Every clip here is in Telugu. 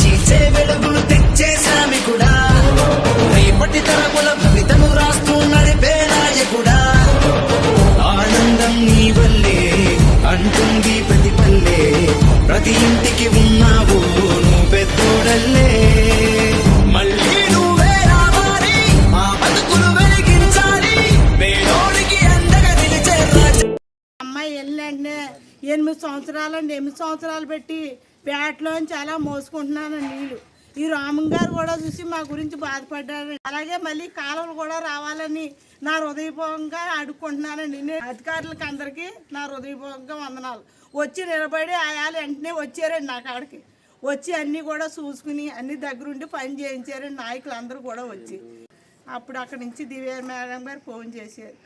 చీచే వెలుగులు తెచ్చే శ్రామికుడా, రేపటి తరముల భవితను రాస్తూ నడిపే నాయకుడా. ఆనందం నీ వల్లే అంటుంది ప్రతి పల్లె, ప్రతి ఇంటికి ఉన్నావు నువ్వు పెద్దోడల్లే. మళ్ళీ నువ్వే రావాలి, మా బతుకులు వెలిగించాలి, పేదోడికి అండగా నిలిచే రాజు. అమ్మాయి వెళ్ళంటే 8 సంవత్సరాలండి, 8 సంవత్సరాలు పెట్టి పేటలోంచి అలా మోసుకుంటున్నాను నీళ్ళు. ఈ రామన్ గారు కూడా చూసి మా గురించి బాధపడ్డారు. అలాగే మళ్ళీ కాలువలు కూడా రావాలని నా హృదయపూర్వకంగా అడుక్కుంటున్నానండి. నేను అధికారులకు అందరికీ నా హృదయపూర్వకంగా వందనాలు. వచ్చి నిలబడి ఆయాలు వెంటనే వచ్చారండి నా కాడికి. వచ్చి అన్నీ కూడా చూసుకుని అన్ని దగ్గరుండి పని చేయించారండి నాయకులు అందరూ కూడా వచ్చి. అప్పుడు అక్కడి నుంచి దివ్య మేడం గారు ఫోన్ చేశారు,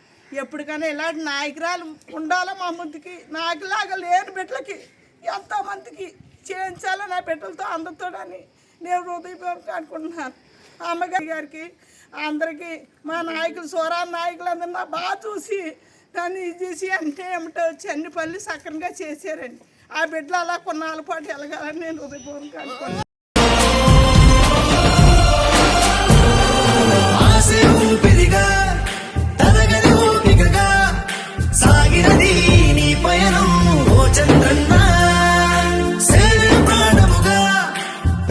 ఎప్పటికైనా ఇలాంటి నాయకురాలు ఉండాలో మా ముందుకి, నాకులాగా లేని బిడ్డలకి ఎంతోమందికి చేయించాలో నా బిడ్డలతో అందరితో అని నేను హృదయపూర్వకంగా అనుకుంటున్నాను. అమ్మగారి గారికి అందరికీ మా నాయకులు సోరాన్ నాయకులందరూ నా బాగా చూసి దాన్ని ఇది చేసి అంటే ఏమిటో వచ్చి అన్ని పనులు సక్రమంగా చేశారండి. ఆ బిడ్డలు అలా కొన్నాళ్ళ పాటు వెళ్ళగాలని నేను హృదయపూర్వకంగా అనుకుంటున్నాను.